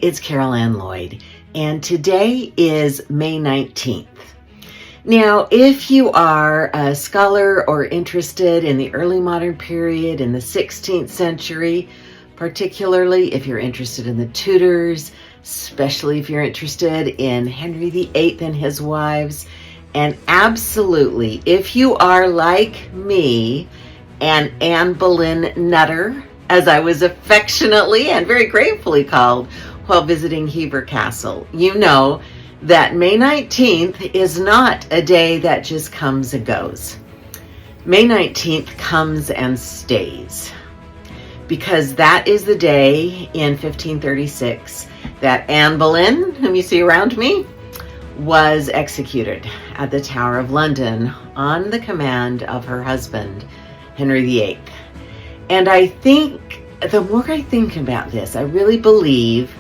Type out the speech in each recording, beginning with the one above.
it's Carol Ann Lloyd, and today is May 19th. Now, if you are a scholar or interested in the early modern period in the 16th century, particularly if you're interested in the Tudors, especially if you're interested in Henry VIII and his wives, and absolutely, if you are like me, an Anne Boleyn nutter, as I was affectionately and very gratefully called while visiting Hever Castle, you know that May 19th is not a day that just comes and goes. May 19th comes and stays, because that is the day in 1536 that Anne Boleyn, whom you see around me, was executed at the Tower of London on the command of her husband, Henry VIII. And I think, the more I think about this, I really believe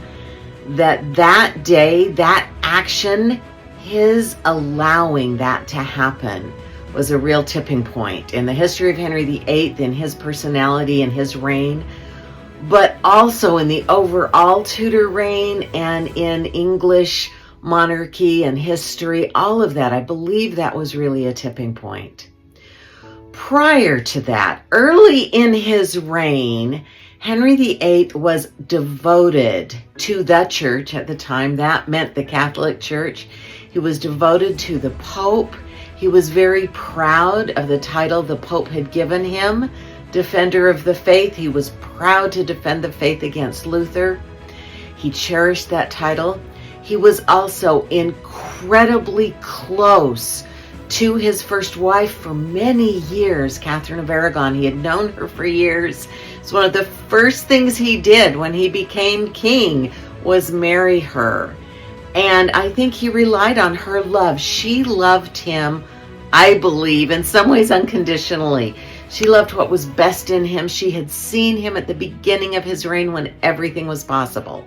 that that day, that action, his allowing that to happen, was a real tipping point in the history of Henry VIII, in his personality and his reign, but also in the overall Tudor reign and in English monarchy and history, all of that. I believe that was really a tipping point. Prior to that, early in his reign, Henry VIII was devoted to the church at the time. That meant the Catholic Church. He was devoted to the Pope. He was very proud of the title the Pope had given him, Defender of the Faith. He was proud to defend the faith against Luther. He cherished that title. He was also incredibly close to his first wife for many years, Catherine of Aragon. He had known her for years. It's one of the first things he did when he became king was marry her. And I think he relied on her love. She loved him, I believe, in some ways unconditionally. She loved what was best in him. She had seen him at the beginning of his reign when everything was possible.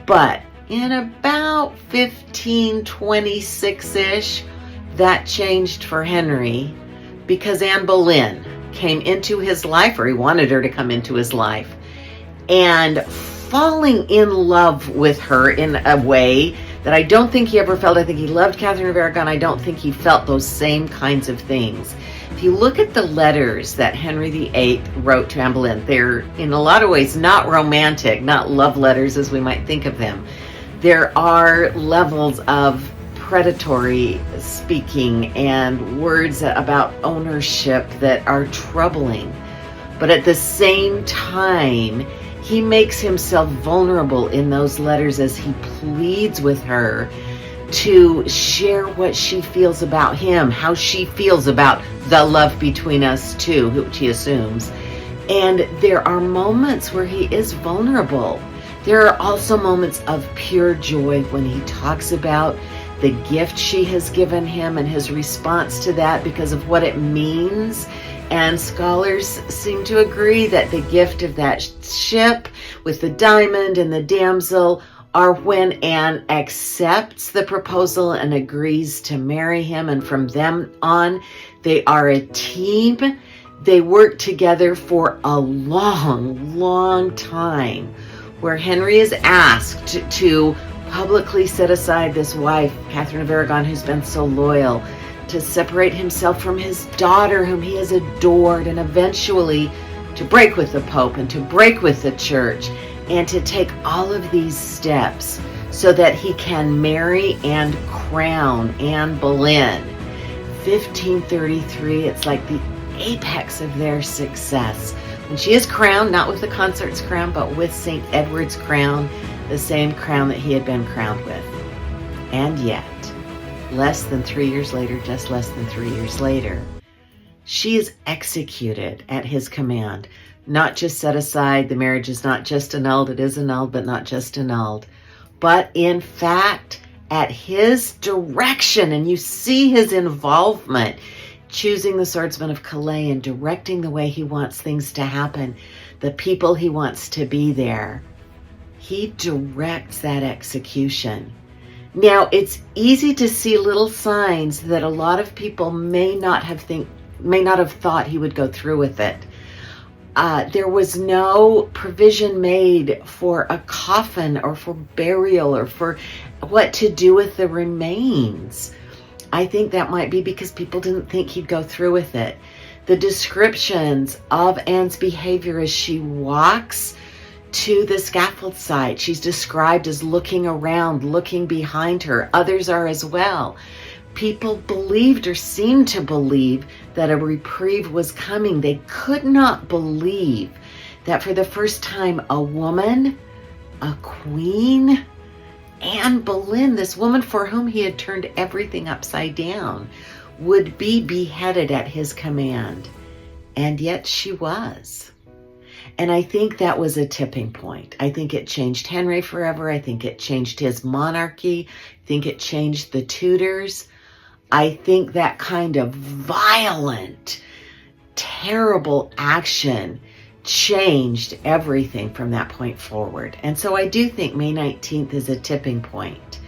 But in about 1526-ish, that changed for Henry, because Anne Boleyn came into his life, or he wanted her to come into his life, and falling in love with her in a way that I don't think he ever felt. I think he loved Catherine of Aragon. I don't think he felt those same kinds of things. If you look at the letters that Henry VIII wrote to Anne Boleyn, they're in a lot of ways not romantic, not love letters as we might think of them. There are levels of predatory speaking and words about ownership that are troubling. But at the same time, he makes himself vulnerable in those letters as he pleads with her to share what she feels about him, how she feels about the love between us two, which he assumes. And there are moments where he is vulnerable. There are also moments of pure joy when he talks about the gift she has given him and his response to that because of what it means. And scholars seem to agree that the gift of that ship with the diamond and the damsel are when Anne accepts the proposal and agrees to marry him. And from them on, they are a team. They work together for a long, long time, where Henry is asked to publicly set aside this wife, Catherine of Aragon, who's been so loyal, to separate himself from his daughter, whom he has adored, and eventually to break with the Pope and to break with the church, and to take all of these steps so that he can marry and crown Anne Boleyn. 1533, it's like the apex of their success. When she is crowned, not with the consort's crown, but with St. Edward's crown, the same crown that he had been crowned with. And yet, less than 3 years later, just less than 3 years later, she is executed at his command. Not just set aside, the marriage is not just annulled, it is annulled, but not just annulled. But in fact, at his direction, and you see his involvement, choosing the swordsman of Calais and directing the way he wants things to happen, the people he wants to be there. He directs that execution. Now, it's easy to see little signs that a lot of people may not have thought he would go through with it. There was no provision made for a coffin or for burial or for what to do with the remains. I think that might be because people didn't think he'd go through with it. The descriptions of Anne's behavior as she walks to the scaffold site, she's described as looking around, looking behind her. Others are as well. People believed or seemed to believe that a reprieve was coming. They could not believe that for the first time a woman, a queen, Anne Boleyn, this woman for whom he had turned everything upside down, would be beheaded at his command. And yet she was. And I think that was a tipping point. I think it changed Henry forever. I think it changed his monarchy. I think it changed the Tudors. I think that kind of violent, terrible action changed everything from that point forward. And so I do think May 19th is a tipping point.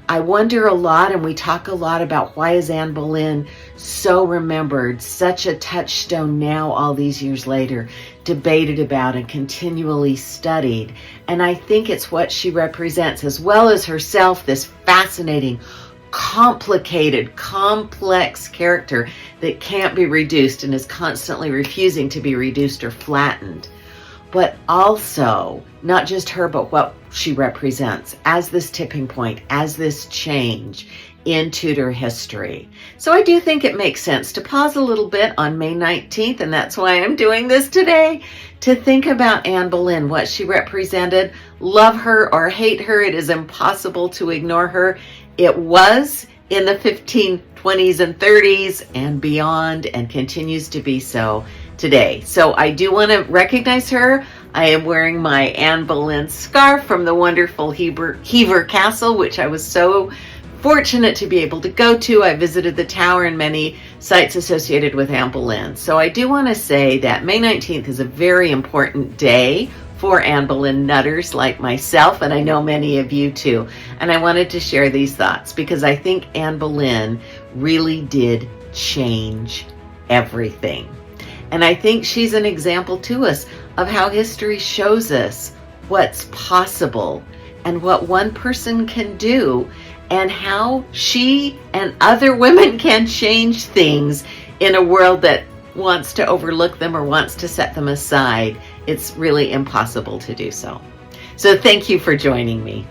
I wonder a lot, and we talk a lot about why is Anne Boleyn so remembered, such a touchstone now all these years later, debated about and continually studied. And I think it's what she represents, as well as herself, this fascinating, complicated, complex character that can't be reduced and is constantly refusing to be reduced or flattened. But also, not just her, but what she represents as this tipping point, as this change in Tudor history. So I do think it makes sense to pause a little bit on May 19th, and that's why I'm doing this today, to think about Anne Boleyn, what she represented. Love her or hate her, it is impossible to ignore her. It was in the 1520s and 30s and beyond, and continues to be so today. So I do want to recognize her. I am wearing my Anne Boleyn scarf from the wonderful Hever Castle, which I was so fortunate to be able to go to. I visited the tower and many sites associated with Anne Boleyn. So I do want to say that May 19th is a very important day for Anne Boleyn nutters like myself, and I know many of you too. And I wanted to share these thoughts because I think Anne Boleyn really did change everything. And I think she's an example to us of how history shows us what's possible and what one person can do, and how she and other women can change things in a world that wants to overlook them or wants to set them aside. It's really impossible to do so. So thank you for joining me.